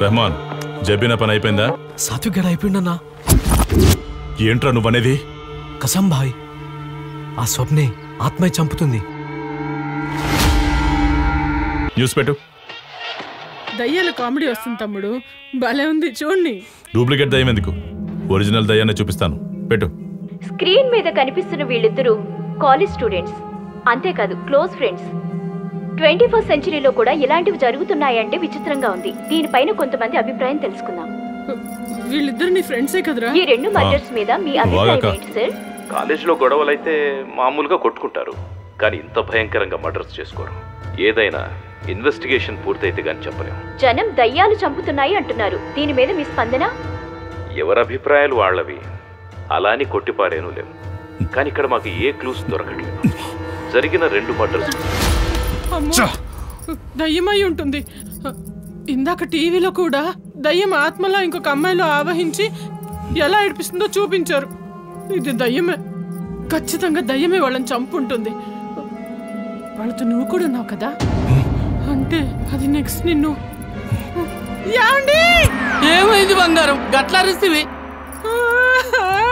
రెహమాన్, చెప్పిన పని అయిపోయిందా? సాత్విక్ గడ అయిపోయిందన్నా. ఏంట్రా నువ్వనేది? కసం భాయ్, ఆ స్వప్నే ఆత్మయ్య చంపుతుంది. న్యూస్ పెట్టు. దయ్యాల కామెడీ వస్తుంది తమ్ముడు, భలే ఉంది చూడండి. డూప్లికేట్ దయ్యం ఎందుకు? ఒరిజినల్ దయ్యాన్ని చూపిస్తాను, పెట్టు. స్క్రీన్ మీద కనిపిస్తున్న వీళ్ళిద్దరూ కాలేజ్ స్టూడెంట్స్, అంతేకాదు క్లోజ్ ఫ్రెండ్స్. 21st సెంచరీలో కూడా ఇలాంటివి జరుగుతున్నాయంటే విచిత్రంగా ఉంది. దీనిపైన కొంతమంది అభిప్రాయం తెలుసుకుందాం. వీళ్ళిద్దరు నీ ఫ్రెండ్సే కదరా? ఈ రెండు మర్డర్స్ మీద మీ అభిప్రాయం ఏంటి సార్? కాలేజీలో గొడవలైతే మామూలుగా కొట్టుకుంటారు, కానీ ఇంత భయంకరంగా మర్డర్స్ చేసుకోరు. ఏదైనా ఇన్వెస్టిగేషన్ పూర్తయితే గాని చెప్పలేము. జనం దయ్యాలు చంపుతున్నాయి అంటున్నారు, దీని మీద మీ స్పందన? ఎవరి అభిప్రాయాలు వాళ్ళవి, అలాని కొట్టిపారేనూ లేవు. కానీ ఇక్కడ మాకు ఏ క్లూస్ దొరకట్లేదు. జరిగిన 2 మర్డర్స్ దయ్యమై ఉంటుంది. ఇందాక టీవీలో కూడా దయ్యం ఆత్మలా ఇంకొక అమ్మాయిలో ఆవహించి ఎలా ఏడిపిస్తుందో చూపించారు. ఇది దయ్యమే, ఖచ్చితంగా దయ్యమే వాళ్ళని చంపుంటుంది. వాళ్ళతో నువ్వు కూడా ఉన్నావు కదా, అంటే అది నెక్స్ట్ నిన్ను. ఏమైంది బంగారం, గట్లారిస్తేవి?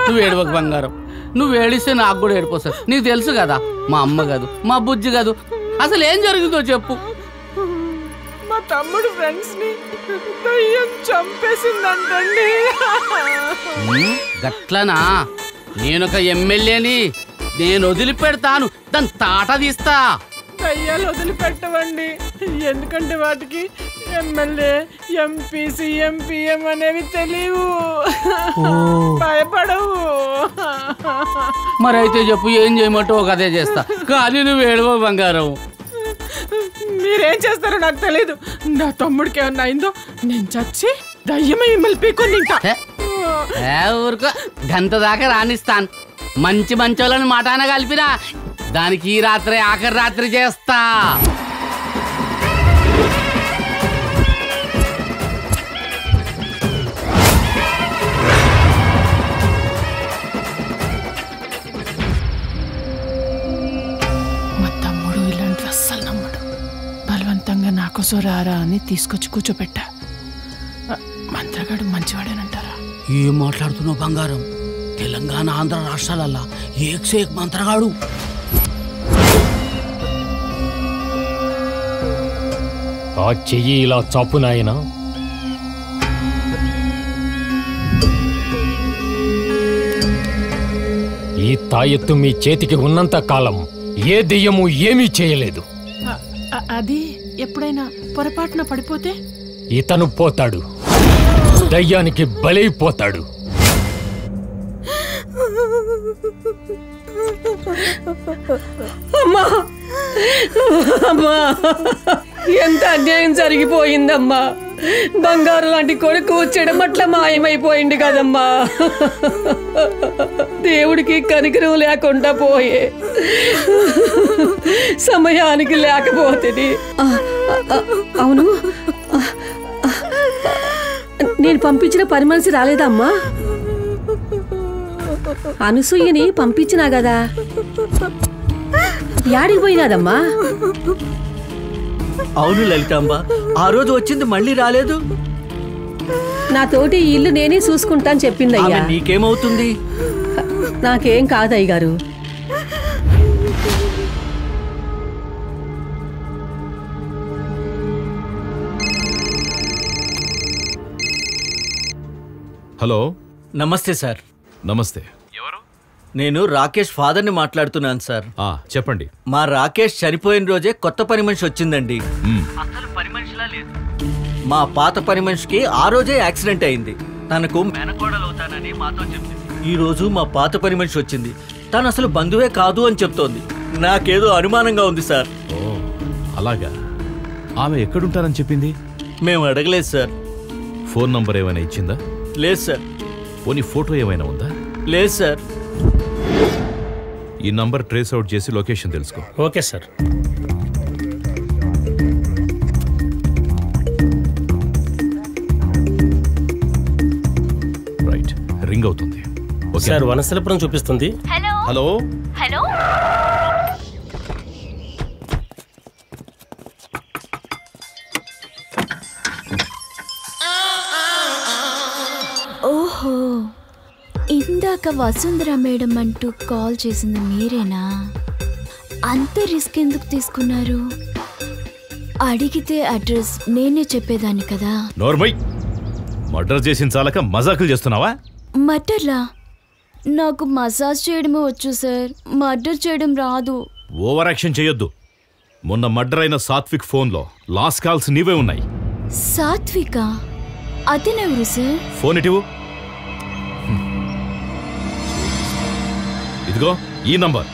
నువ్వు ఏడవక బంగారం, నువ్వు ఏడిస్తే నాకు కూడా ఏడిపోతుంది. నీకు తెలుసు కదా, మా అమ్మ కాదు, మా బుజ్జి కాదు. అసలు ఏం జరుగుతుందో చెప్పు. మా తమ్ముడు ఫ్రెండ్స్ ని దయ్యం చంపేసిందంటండి. గట్లనా? నేనొక ఎమ్మెల్యేని, నేను వదిలిపెడతాను, దాని తాట తీస్తా. దయ్యాలు వదిలిపెట్టవండి, ఎందుకంటే వాటికి ఎమ్మెల్యే, ఎంపీ, సీఎం, పిఎం అనేవి తెలియవు, భయపడవు. మరైతే చెప్పు, ఏం చేయమంటావు అదే చేస్తా, కానీ నువ్వు ఏడవ బంగారం. మీరేం చేస్తారో నాకు తెలీదు. నా తమ్ముడికి ఏమన్నా అయిందో నేను చచ్చి దయ్యమే మిమ్మల్ని పీకొని ఊరుకో, గంట దాకా రాణిస్తాను. మంచి మంచోళ్ళని మాటాన కలిపినా దానికి ఈ రాత్రి ఆఖరి రాత్రి చేస్తా. మా తమ్ముడు ఇలాంటి అస్సలు నమ్మడు. బలవంతంగా నాకోసం రారా అని తీసుకొచ్చి కూర్చోబెట్టా. మంత్రగాడు మంచివాడేనంటారా? ఏం మాట్లాడుతున్నావు బంగారం? తెలంగాణ, ఆంధ్ర రాష్ట్రాలల్లా ఏక్ మంత్రగాడు. ఆ చెయ్యి ఇలా చాపు నాయనా. ఈ తాయెత్తు మీ చేతికి ఉన్నంత కాలం ఏ దెయ్యము ఏమీ చేయలేదు. అది ఎప్పుడైనా పొరపాటున పడిపోతే ఇతను పోతాడు, దయ్యానికి బలైపోతాడు. అమ్మా, అమ్మా, ఎంత అన్యాయం జరిగిపోయిందమ్మా. బంగారు లాంటి కొడుకు చెడమట్ల మాయమైపోయింది కదమ్మా. దేవుడికి కనికరం లేకుండా పోయే, సమయానికి లేకపోతుంది. అవును, నేను పంపించిన పని మనిషి రాలేదమ్మా. అనసూయని పంపించినా కదా, యాడికి పోయినాదమ్మా? అవును లలితాంబ, ఆ రోజు వచ్చింది మళ్ళీ రాలేదు. నాతోటి ఇల్లు నేనే చూసుకుంటాను చెప్పిందయ్యా. నీకేమవుతుంది? నాకేం కాదయ్య గారు. హలో. నమస్తే సార్. నమస్తే. ఎవరు? నేను రాకేష్ ఫాదర్ని మాట్లాడుతున్నాను సార్. చెప్పండి. మా రాకేష్ చనిపోయిన రోజే కొత్త పని మనిషి వచ్చిందండి. అసలు పని మనిషిలా లేదు. మా పాత పని మనిషికి ఆ రోజే యాక్సిడెంట్ అయింది. తనకు మేనకోడలవుతానని మాతో చెప్పింది. ఈ రోజు మా పాత పని మనిషి వచ్చింది. తను అసలు బంధువే కాదు అని చెప్తోంది. నాకేదో అనుమానంగా ఉంది సార్. ఓ అలాగా. ఆమె ఎక్కడుంటారని చెప్పింది? మేము అడగలేదు సార్. ఫోన్ నంబర్ ఏమైనా ఇచ్చిందా? లేదు సార్. పోనీ ఫోటో ఏమైనా ఉందా? లేదు సార్. ఈ నంబర్ ట్రేస్ అవుట్ చేసి లొకేషన్ తెలుసుకో. Okay sir. రైట్, రింగ్ అవుతుంది. సార్ వనస్థలపురం చూపిస్తుంది. Hello hello hello. ఇందాక వసుంధర మేడం అంటూ కాల్ చేసింది మీరేనా? అంత రిస్క్ ఎందుకు తీసుకున్నారు? అడిగితే అడ్రస్ నేనే చెప్పేదాన్ని కదా. నోర్మై, మర్డర్ చేసిన చాలక మజాకులు చేస్తున్నావా? మర్డర్లా? నాకు మసాజ్ చేయడమే వచ్చు సార్, మర్డర్ చేయడం రాదు. ఓవర్ యాక్షన్ చేయొద్దు. మొన్న మర్డర్ అయిన సాత్విక్ ఫోన్లో లాస్ట్ కాల్స్ నీవే ఉన్నాయి. సాత్విక? అతనెవరు సార్? ఫోన్ ఇటివు. ఇదిగో ఈ నంబర్.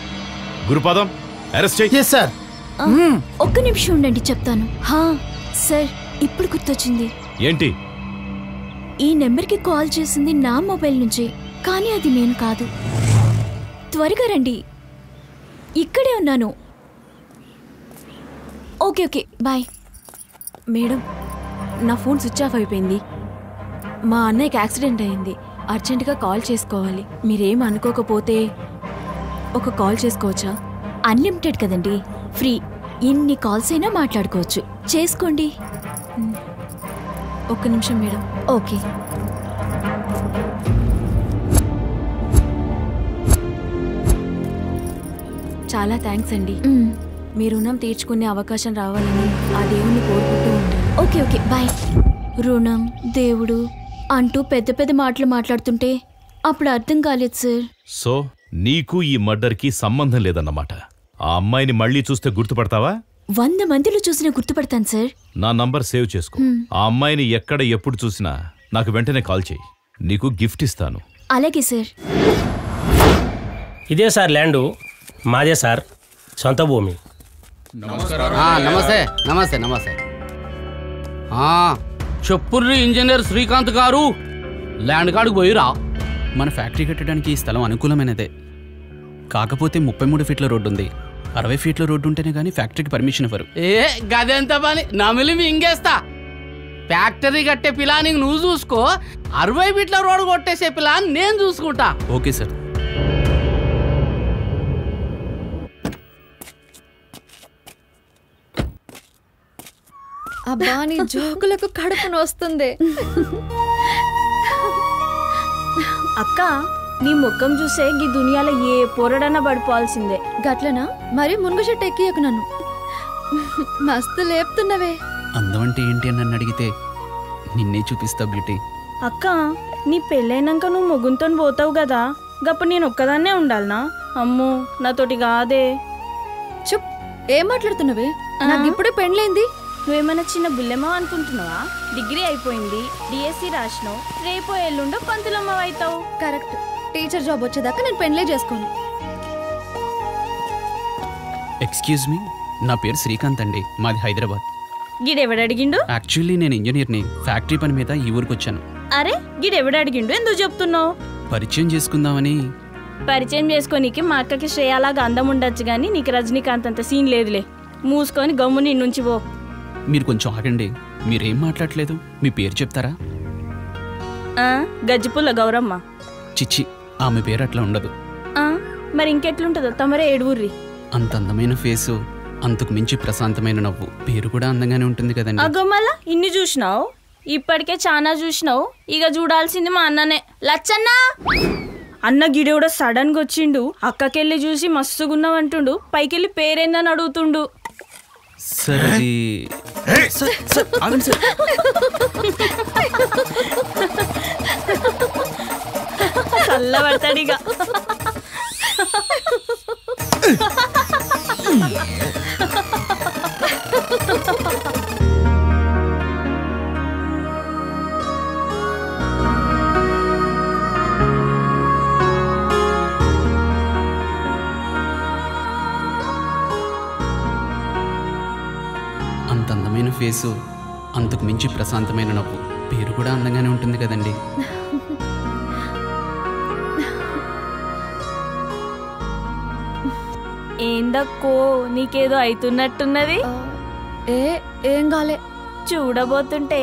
గురుపాదం, అరెస్ట్ చేయి. సార్. ఒక్క నిమిషం ఉండండి, చెప్తాను. హా సార్, ఇప్పుడు గుర్తొచ్చింది. ఏంటి? ఈ నెంబర్కి కాల్ చేసింది నా మొబైల్ నుంచి, కానీ అది నేను కాదు. త్వరగా రండి, ఇక్కడే ఉన్నాను. Okay okay, bye. మేడం, నా ఫోన్ స్విచ్ ఆఫ్ అయిపోయింది. మా అన్నయ్యకి యాక్సిడెంట్ అయింది, అర్జెంటుగా కాల్ చేసుకోవాలి. మీరేం అనుకోకపోతే ఒక కాల్ చేసుకోవచ్చా? అన్లిమిటెడ్ కదండి, ఫ్రీ. ఎన్ని కాల్స్ అయినా మాట్లాడుకోవచ్చు, చేసుకోండి. ఒక్క నిమిషం మేడం. ఓకే. చాలా థ్యాంక్స్ అండి. మీ రుణం తీర్చుకునే అవకాశం రావాలని ఆ దేవుణ్ణి కోరుకుంటూ ఉంటాను. Okay okay, bye. రుణం, దేవుడు అంటూ పెద్ద పెద్ద మాటలు మాట్లాడుతుంటే అప్పుడు అర్థం కాలేదు సార్. సో నీకు ఈ మర్డర్కి సంబంధం లేదన్నమాట. ఆ అమ్మాయిని మళ్ళీ చూస్తే గుర్తుపడతావా? 100 మందిలో చూసినా గుర్తుపడతాను సార్. నా నంబర్ సేవ్ చేసుకో. ఆ అమ్మాయిని ఎక్కడ ఎప్పుడు చూసినా నాకు వెంటనే కాల్ చేయి. నీకు గిఫ్ట్ ఇస్తాను. అలాగే సార్. ఇదే సార్ ల్యాండు, మాదే సార్, సొంత భూమి. నమస్తే నమస్తే నమస్తే. చెప్పుర్రి ఇంజనీర్ శ్రీకాంత్ గారు, ల్యాండ్ కాడికి పోయిరా. మన ఫ్యాక్టరీ కట్టడానికి ఈ స్థలం అనుకూలమైనదే. కాకపోతే 33 ఫీట్ల రోడ్డు ఉంది. 60 ఫీట్ల రోడ్డు ఉంటేనే కానీ ఫ్యాక్టరీకి పర్మిషన్ ఇవ్వరు. గదెంత పని, నమిలి మింగేస్తా. ఫ్యాక్టరీ కట్టే పిలానింగ్ నువ్వు చూసుకో, 60 ఫీట్ల రోడ్డు కొట్టేసే పిలాన్ నేను చూసుకుంటా. Okay sir. అబ్బా, నీ జోకులకు కడుపున వస్తుంది. అక్క, నీ ముఖం చూసే ఈ దునియాలో ఏ పొరడన్నా పడిపోవాల్సిందే. గట్లనా? మరి మునుగు చెట్టు ఎక్కియకు నన్ను. మస్తు లేపుతున్నవే. అందం అంటే ఏంటి అని నన్ను అడిగితే నిన్నే చూపిస్తా బ్యూటీ. అక్క, నీ పెళ్ళైనాక నువ్వు ముగ్గుతో పోతావు కదా, గప్పుడు నేను ఒక్కదాన్నే ఉండాలనా? అమ్మో, నాతోటి కాదే. చుప్, ఏం మాట్లాడుతున్నవే? నాకు ఇప్పుడే పెళ్ళైంది. నువ్వేమైనా చిన్న బుల్లెమ్మ అనుకుంటున్నావా? డిగ్రీ అయిపోయింది, డిఎస్సి రాసినావు, రేపో ఎల్లుండో పంతులమ్మ అవుతావు. కరెక్ట్. టీచర్ జాబ్ వచ్చేదాకా నేను పెళ్ళే చేసుకోను. ఎక్స్క్యూజ్ మీ, నా పేరు శ్రీకాంత్ అండి, మాది హైదరాబాద్. గిడెవడు అడిగిండు? యాక్చువల్లీ నేను ఇంజనీర్ని, ఫ్యాక్టరీ పని మీద ఈ ఊరికి వచ్చాను. అరే, గిడెవడు అడిగిండు? ఎందుకు చెప్తున్నావు? పరిచయం చేసుకుందామని. పరిచయం చేసుకోనీకి మా అక్కకి శ్రేయాలాగా అందం ఉండొచ్చు కానీ నీకు రజనీకాంత్ అంత సీన్ లేదులే. మూసుకొని గమ్ము నీ నుంచి పో. మీరు కొంచెం ఆగండి, మీరేం మాట్లాడలేదు. మీ పేరు చెప్తారా? గజ్జిపుల్ల గౌరమ్మ. చిచ్చి, ఆమె పేరు అట్లా ఉండదు. మరి ఇంకెట్లుంటుందో తమరే ఏడువుర్రి. అంత అందమైన ఫేసు, అంతకు మించి ప్రశాంతమైన నవ్వు, పేరు కూడా అందంగానే ఉంటుంది కదండి. అగోమల ఇన్ని చూసినావు, ఇప్పటికే చాలా చూసినావు, ఇక చూడాల్సింది మా అన్ననే. లచ్చన్న అన్న గిడి కూడా సడన్ గా వచ్చిండు. అక్కకెళ్ళి చూసి మస్తుగున్నావంటుండు, పైకెళ్ళి పేరేందని అడుగుతుండు. సరే ఆగండి సార్. చల్లబడతాడిగా. అంత అందమైన ఫేసు, అంతకు మించి ప్రశాంతమైన నవ్వు, పేరు కూడా అందంగానే ఉంటుంది కదండి. ఏందక్కో, నీకేదో అవుతున్నట్టున్నది. ఏం కాలే. చూడబోతుంటే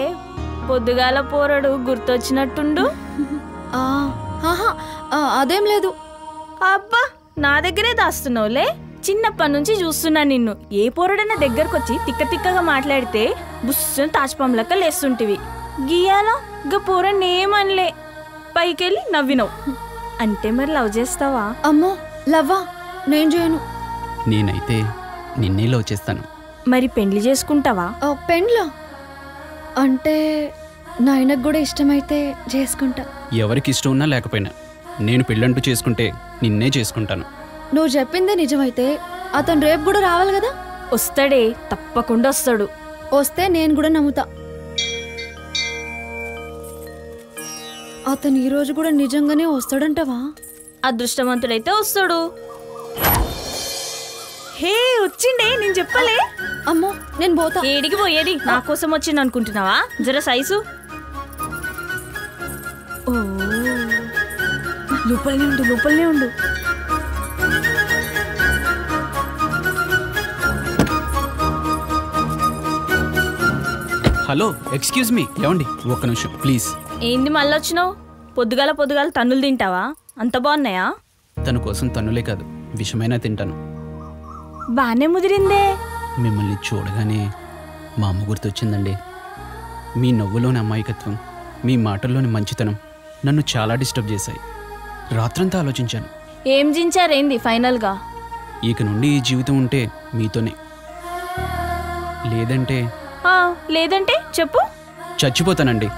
పొద్దుగాల పోరడు గుర్తొచ్చినట్టుండు. అదేం లేదు. అబ్బా, నా దగ్గరే దాస్తున్నావులే. చిన్నప్పటి నుంచి చూస్తున్నా నిన్ను. ఏ పోరడైనా దగ్గరకొచ్చి తిక్క తిక్కగా మాట్లాడితే బుస్సుని తాచుపంలక్క లేస్తుంటివి. గీయాలా గా పోరన్నేమనలే, పైకెళ్ళి నవ్వినవు. అంటే మరి లవ్ చేస్తావా? అమ్మో లవ్వా, నేను చేయను. నేనైతే నిన్నే లవ్ చేస్తాను. మరి పెండ్లి చేసుకుంటావా? పెండ్లా అంటే నాయనకు కూడా ఇష్టమైతే చేసుకుంటా. ఎవరికి ఇష్టం ఉన్నా లేకపోయినా నేను పెళ్ళంటూ చేసుకుంటే నిన్నే చేసుకుంటాను. నువ్వు చెప్పిందే నిజమైతే అతను రేపు కూడా రావాలి కదా? వస్తాడే, తప్పకుండా వస్తాడు. వస్తే నేను కూడా నమ్ముతా. అతను ఈరోజు కూడా నిజంగానే వస్తాడంటవా? అదృష్టవంతుడైతే వస్తాడు. హే వచ్చిండే, నేను చెప్పలే. అమ్మో నేను పోతా. ఏడికి పోయేది? నా కోసం వచ్చింది అనుకుంటున్నావా? జర సైజు. ఓ లోపలనే ఉండు. హలో, ఎక్స్క్యూజ్ మీ, ఏమండి ఒక్క నిమిషం ప్లీజ్. ఏంది మళ్ళీ వచ్చినావు? పొద్దుగాల తన్నులు తింటావా? అంత బాగున్నాయా? తన కోసం తన్నులే కాదు, విషమైనా తింటాను. బానే ముదిరిందే. మిమ్మల్ని చూడగానే మా అమ్మ గుర్తొచ్చిందండి. మీ నవ్వులోని అమాయకత్వం, మీ మాటల్లోని మంచితనం నన్ను చాలా డిస్టర్బ్ చేశాయి. రాత్రంతా ఆలోచించాను. ఏం జించారేంది ఫైనల్గా? ఇక నుండి ఈ జీవితం ఉంటే మీతోనే, లేదంటే చెప్పు. చచ్చిపోతానండి.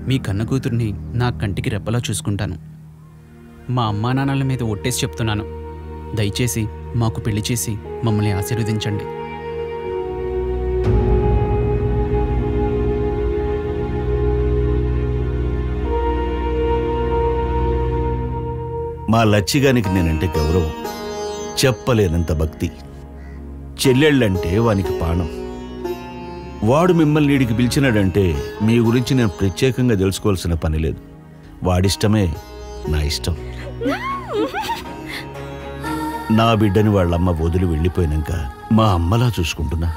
మీ కన్న కూతుర్ని నా కంటికి రెప్పలా చూసుకుంటాను. మా అమ్మా నాన్నల మీద ఒట్టేసి చెప్తున్నాను, దయచేసి మాకు పెళ్లి చేసి మమ్మల్ని ఆశీర్వదించండి. మా లచ్చిగానికి నేనంటే గౌరవం, చెప్పలేనంత భక్తి. చెల్లెళ్ళంటే వానికి పానం. వాడు మిమ్మల్ని వీడికి పిలిచినాడంటే మీ గురించి నేను ప్రత్యేకంగా తెలుసుకోవాల్సిన పని లేదు. వాడిష్టమే నా ఇష్టం. నా బిడ్డని వాళ్ళమ్మ వదిలి వెళ్ళిపోయినాక మా అమ్మలా చూసుకుంటున్నా.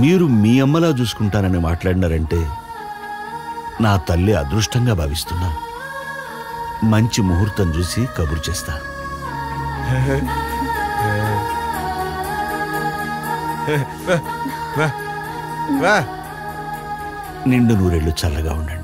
మీరు మీ అమ్మలా చూసుకుంటానని మాట్లాడినారంటే నా తల్లి అదృష్టంగా భావిస్తున్నా. మంచి ముహూర్తం చూసి కబురు చేస్తా. నిండు నూరేళ్లు చల్లగా ఉండండి.